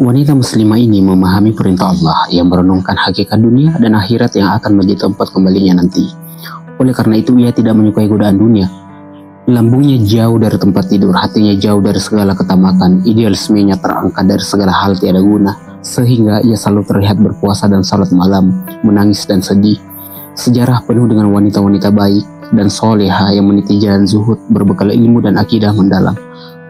Wanita muslimah ini memahami perintah Allah yang merenungkan hakikat dunia dan akhirat yang akan menjadi tempat kembalinya nanti. Oleh karena itu ia tidak menyukai godaan dunia. Lambungnya jauh dari tempat tidur, hatinya jauh dari segala ketamakan, idealismenya terangkat dari segala hal tiada guna, sehingga ia selalu terlihat berpuasa dan salat malam, menangis dan sedih. Sejarah penuh dengan wanita-wanita baik dan soleha yang meniti jalan zuhud, berbekal ilmu dan akidah mendalam.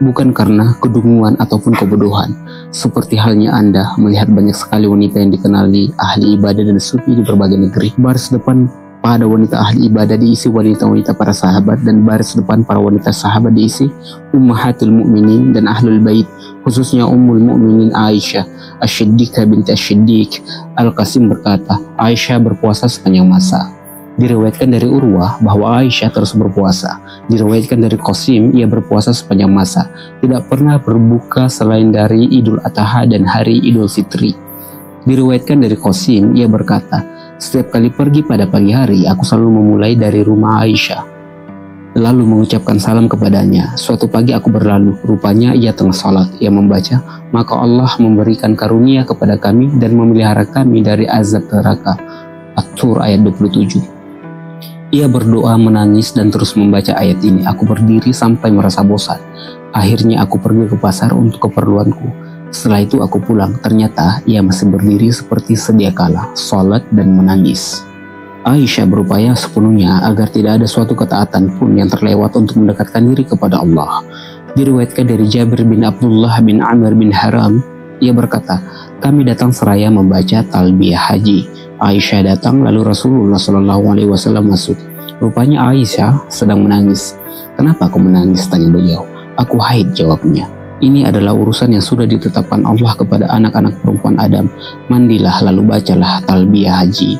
Bukan karena kedunguan ataupun kebodohan. Seperti halnya Anda melihat banyak sekali wanita yang dikenali ahli ibadah dan sufi di berbagai negeri. Baris depan pada wanita ahli ibadah diisi wanita-wanita para sahabat, dan baris depan para wanita sahabat diisi ummahatul mu'minin dan ahlul bait, khususnya ummul mu'minin Aisyah Asy-Siddiqah binti Asy-Siddiq. Al-Qasim berkata, Aisyah berpuasa sepanjang masa. Diriwayatkan dari Urwah bahwa Aisyah terus berpuasa. Diriwayatkan dari Qasim, ia berpuasa sepanjang masa, tidak pernah berbuka selain dari Idul Adha dan hari Idul Fitri. Diriwayatkan dari Qasim, ia berkata, setiap kali pergi pada pagi hari, aku selalu memulai dari rumah Aisyah, lalu mengucapkan salam kepadanya. Suatu pagi aku berlalu, rupanya ia tengah salat. Ia membaca, maka Allah memberikan karunia kepada kami dan memelihara kami dari azab neraka. At-Tur ayat 27. Ia berdoa, menangis, dan terus membaca ayat ini. Aku berdiri sampai merasa bosan. Akhirnya aku pergi ke pasar untuk keperluanku. Setelah itu aku pulang. Ternyata ia masih berdiri seperti sedia kala, salat dan menangis. Aisyah berupaya sepenuhnya agar tidak ada suatu ketaatan pun yang terlewat untuk mendekatkan diri kepada Allah. Diriwayatkan dari Jabir bin Abdullah bin Amr bin Haram, ia berkata, kami datang seraya membaca talbiyah haji. Aisyah datang, lalu Rasulullah SAW masuk. Rupanya Aisyah sedang menangis. Kenapa aku menangis? Tanya beliau. Aku haid, jawabnya. Ini adalah urusan yang sudah ditetapkan Allah kepada anak-anak perempuan Adam. Mandilah lalu bacalah talbiyah haji.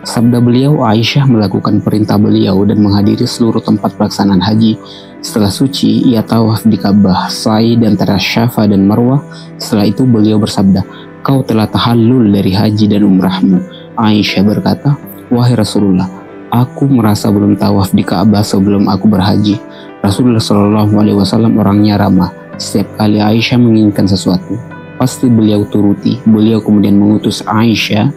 Sabda beliau, Aisyah melakukan perintah beliau dan menghadiri seluruh tempat pelaksanaan haji. Setelah suci, ia tawaf di Ka'bah, sa'i di antara Syafa dan Marwah. Setelah itu beliau bersabda, kau telah tahallul dari haji dan umrahmu. Aisyah berkata, wahai Rasulullah, aku merasa belum tawaf di Ka'bah sebelum aku berhaji. Rasulullah SAW orangnya ramah. Setiap kali Aisyah menginginkan sesuatu, pasti beliau turuti. Beliau kemudian mengutus Aisyah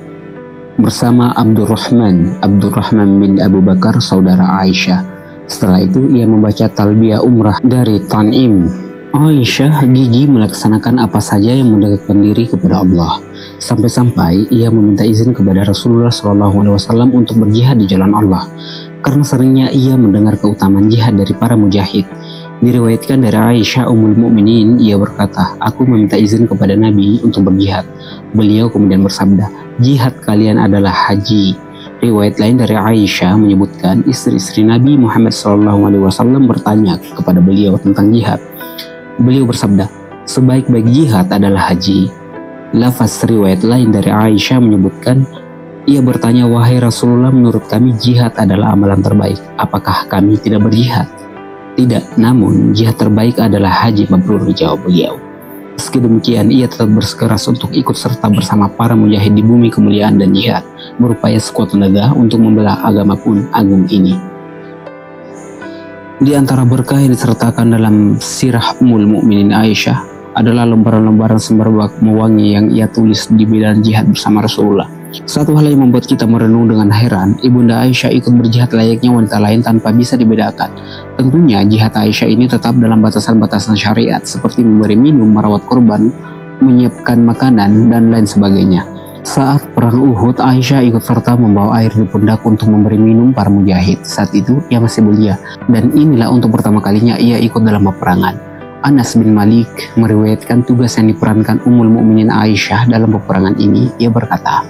bersama Abdurrahman bin Abu Bakar, saudara Aisyah. Setelah itu ia membaca talbiyah umrah dari Tan'im. Aisyah gigih melaksanakan apa saja yang mendekatkan diri kepada Allah, sampai-sampai ia meminta izin kepada Rasulullah SAW untuk berjihad di jalan Allah, karena seringnya ia mendengar keutamaan jihad dari para mujahid. Diriwayatkan dari Aisyah Ummul Mukminin, ia berkata, aku meminta izin kepada Nabi untuk berjihad. Beliau kemudian bersabda, jihad kalian adalah haji. Riwayat lain dari Aisyah menyebutkan istri-istri Nabi Muhammad SAW bertanya kepada beliau tentang jihad. Beliau bersabda, sebaik-baik jihad adalah haji. Lafaz riwayat lain dari Aisyah menyebutkan, ia bertanya, wahai Rasulullah, menurut kami jihad adalah amalan terbaik. Apakah kami tidak berjihad? Tidak, namun jihad terbaik adalah haji mabrur, jawab beliau. Meski demikian, ia tetap bersikeras untuk ikut serta bersama para mujahid di bumi kemuliaan dan jihad, berupaya sekuat tenaga untuk membela agama pun agung ini. Di antara berkah yang disertakan dalam sirah Ummul Mukminin Aisyah adalah lembaran-lembaran semerbak mewangi yang ia tulis di bidang jihad bersama Rasulullah. Satu hal yang membuat kita merenung dengan heran, Ibunda Aisyah ikut berjihad layaknya wanita lain tanpa bisa dibedakan. Tentunya jihad Aisyah ini tetap dalam batasan-batasan syariat, seperti memberi minum, merawat korban, menyiapkan makanan, dan lain sebagainya. Saat perang Uhud, Aisyah ikut serta membawa air di pundak untuk memberi minum para mujahid. Saat itu ia masih belia, dan inilah untuk pertama kalinya ia ikut dalam peperangan. Anas bin Malik meriwayatkan tugas yang diperankan Ummul Mukminin Aisyah dalam peperangan ini. Ia berkata,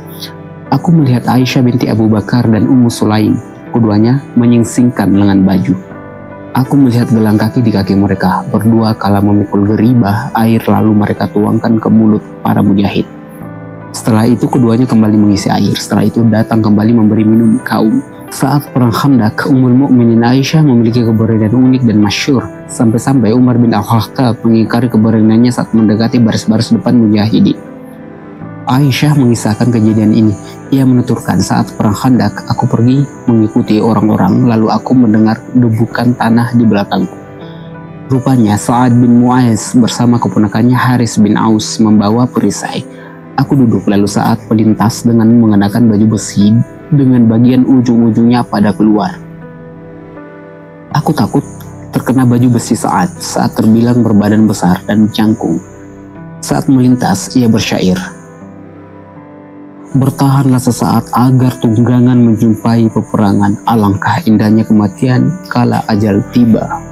aku melihat Aisyah binti Abu Bakar dan Ummu Sulaim, keduanya menyingsingkan lengan baju. Aku melihat gelang kaki di kaki mereka, berdua kala memikul geribah air lalu mereka tuangkan ke mulut para mujahid. Setelah itu keduanya kembali mengisi air. Setelah itu datang kembali memberi minum kaum. Saat perang Khandaq, Ummul Mukminin Aisyah memiliki keberanian unik dan masyhur, sampai-sampai Umar bin Al-Khattab mengingkari keberaniannya saat mendekati baris-baris depan mujahidin. Aisyah mengisahkan kejadian ini. Ia menuturkan, saat perang Khandaq, aku pergi mengikuti orang-orang, lalu aku mendengar debukan tanah di belakangku. Rupanya Sa'ad bin Mu'az bersama keponakannya Haris bin Aus membawa perisai. Aku duduk lalu saat pelintas dengan mengenakan baju besi dengan bagian ujung-ujungnya pada keluar. Aku takut terkena baju besi saat terbilang berbadan besar dan cangkung. Saat melintas, ia bersyair, "Bertahanlah sesaat agar tunggangan menjumpai peperangan. Alangkah indahnya kematian kala ajal tiba."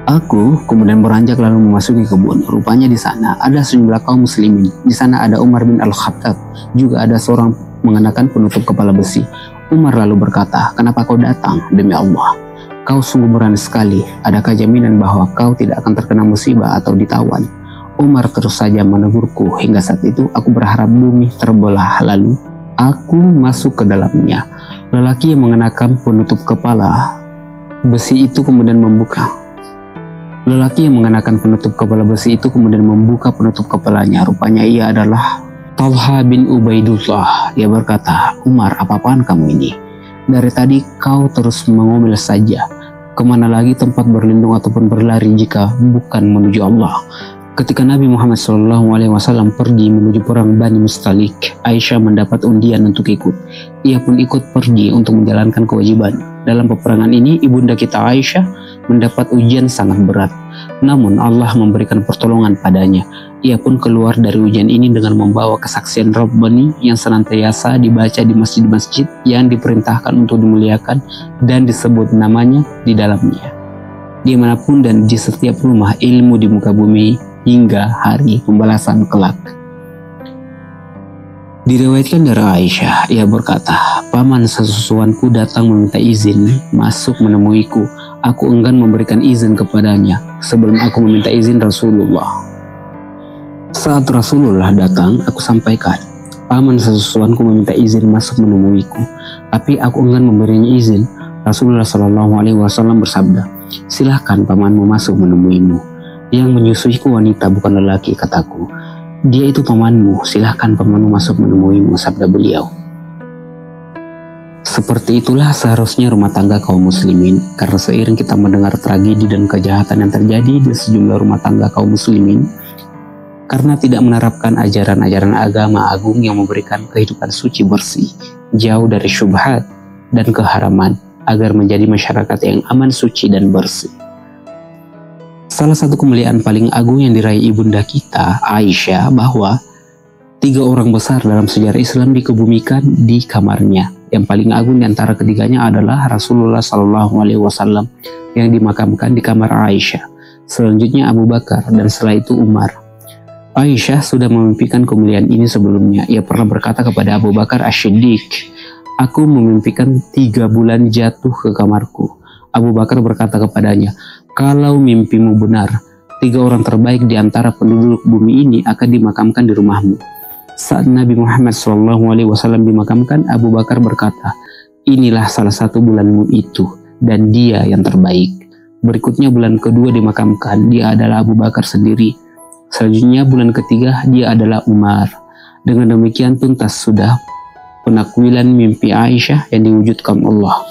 Aku kemudian beranjak lalu memasuki kebun. Rupanya di sana ada sejumlah kaum muslimin. Di sana ada Umar bin Al-Khattab. Juga ada seorang mengenakan penutup kepala besi. Umar lalu berkata, "Kenapa kau datang? Demi Allah, kau sungguh berani sekali. Adakah jaminan bahwa kau tidak akan terkena musibah atau ditawan?" Umar terus saja menegurku. Hingga saat itu aku berharap bumi terbelah. Lalu aku masuk ke dalamnya. Lelaki yang mengenakan penutup kepala besi itu kemudian membuka penutup kepalanya. Rupanya ia adalah Talha bin Ubaidullah. Ia berkata, "Umar, apa-apaan kamu ini? Dari tadi kau terus mengomel saja. Kemana lagi tempat berlindung ataupun berlari jika bukan menuju Allah?" Ketika Nabi Muhammad SAW pergi menuju perang Bani Mustalik, Aisyah mendapat undian untuk ikut. Ia pun ikut pergi untuk menjalankan kewajiban. Dalam peperangan ini, ibunda kita Aisyah mendapat ujian sangat berat. Namun Allah memberikan pertolongan padanya. Ia pun keluar dari ujian ini dengan membawa kesaksian Rabbani yang senantiasa dibaca di masjid-masjid yang diperintahkan untuk dimuliakan dan disebut namanya di dalamnya, dimanapun dan di setiap rumah ilmu di muka bumi hingga hari pembalasan kelak. Diriwayatkan dari Aisyah, ia berkata, "Paman sesusuanku datang meminta izin masuk menemuiku. Aku enggan memberikan izin kepadanya sebelum aku meminta izin Rasulullah. Saat Rasulullah datang, aku sampaikan, 'Paman sesusuanku meminta izin masuk menemuiku,' tapi aku enggan memberinya izin." Rasulullah SAW bersabda, "Silahkan pamanmu masuk menemuimu. Yang menyusuiku wanita bukan lelaki," kataku. "Dia itu pamanmu, silahkan pamanmu masuk menemuimu," sabda beliau. Seperti itulah seharusnya rumah tangga kaum muslimin, karena seiring kita mendengar tragedi dan kejahatan yang terjadi di sejumlah rumah tangga kaum muslimin, karena tidak menerapkan ajaran-ajaran agama agung yang memberikan kehidupan suci bersih, jauh dari syubhat dan keharaman, agar menjadi masyarakat yang aman, suci, dan bersih. Salah satu kemuliaan paling agung yang diraih ibunda kita, Aisyah, bahwa 3 orang besar dalam sejarah Islam dikebumikan di kamarnya. Yang paling agung di antara ketiganya adalah Rasulullah SAW yang dimakamkan di kamar Aisyah. Selanjutnya Abu Bakar dan setelah itu Umar. Aisyah sudah memimpikan kemuliaan ini sebelumnya. Ia pernah berkata kepada Abu Bakar As-Siddiq, "Aku memimpikan 3 bulan jatuh ke kamarku." Abu Bakar berkata kepadanya, "Kalau mimpimu benar, 3 orang terbaik di antara penduduk bumi ini akan dimakamkan di rumahmu." Saat Nabi Muhammad SAW dimakamkan, Abu Bakar berkata, "Inilah salah satu bulanmu itu, dan dia yang terbaik." Berikutnya bulan kedua dimakamkan, dia adalah Abu Bakar sendiri. Selanjutnya bulan ketiga, dia adalah Umar. Dengan demikian tuntas sudah penakwilan mimpi Aisyah yang diwujudkan Allah.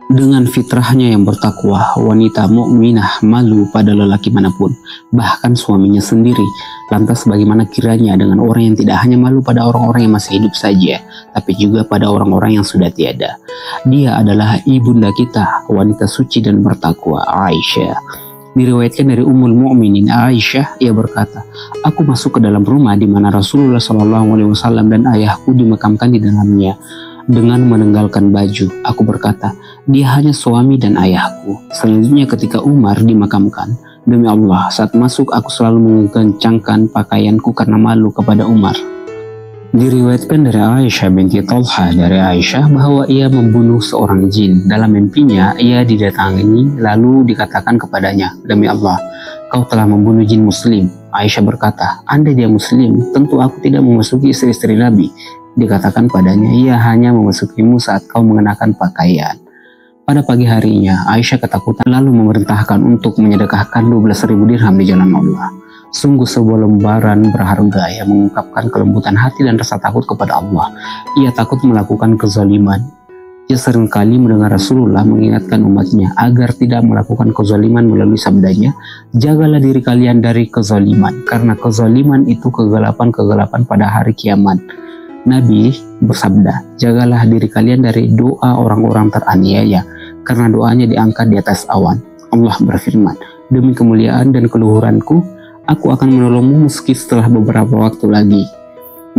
Dengan fitrahnya yang bertakwa, wanita mukminah malu pada lelaki manapun, bahkan suaminya sendiri. Lantas bagaimana kiranya dengan orang yang tidak hanya malu pada orang-orang yang masih hidup saja, tapi juga pada orang-orang yang sudah tiada. Dia adalah ibunda kita, wanita suci dan bertakwa, Aisyah. Diriwayatkan dari Ummul Mukminin Aisyah, ia berkata, "Aku masuk ke dalam rumah di mana Rasulullah SAW dan ayahku dimakamkan di dalamnya. Dengan menenggalkan baju, aku berkata, dia hanya suami dan ayahku." Selanjutnya ketika Umar dimakamkan, demi Allah, saat masuk aku selalu mengencangkan pakaianku karena malu kepada Umar. Diriwayatkan dari Aisyah binti Talha dari Aisyah bahwa ia membunuh seorang jin. Dalam mimpinya, ia didatangi lalu dikatakan kepadanya, "Demi Allah, kau telah membunuh jin muslim." Aisyah berkata, "Andai dia muslim, tentu aku tidak memasuki istri-istri Nabi." Dikatakan padanya, "Ia hanya memasukimu saat kau mengenakan pakaian." Pada pagi harinya, Aisyah ketakutan lalu memerintahkan untuk menyedekahkan 12.000 dirham di jalan Allah. Sungguh sebuah lembaran berharga yang mengungkapkan kelembutan hati dan rasa takut kepada Allah. Ia takut melakukan kezaliman. Ia seringkali mendengar Rasulullah mengingatkan umatnya agar tidak melakukan kezaliman melalui sabdanya, jagalah diri kalian dari kezaliman, karena kezaliman itu kegelapan-kegelapan pada hari kiamat. Nabi bersabda, jagalah diri kalian dari doa orang-orang teraniaya, karena doanya diangkat di atas awan. Allah berfirman, demi kemuliaan dan keluhuranku, aku akan menolongmu meski setelah beberapa waktu lagi.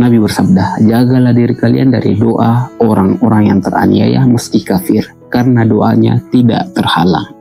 Nabi bersabda, jagalah diri kalian dari doa orang-orang yang teraniaya meski kafir, karena doanya tidak terhalang.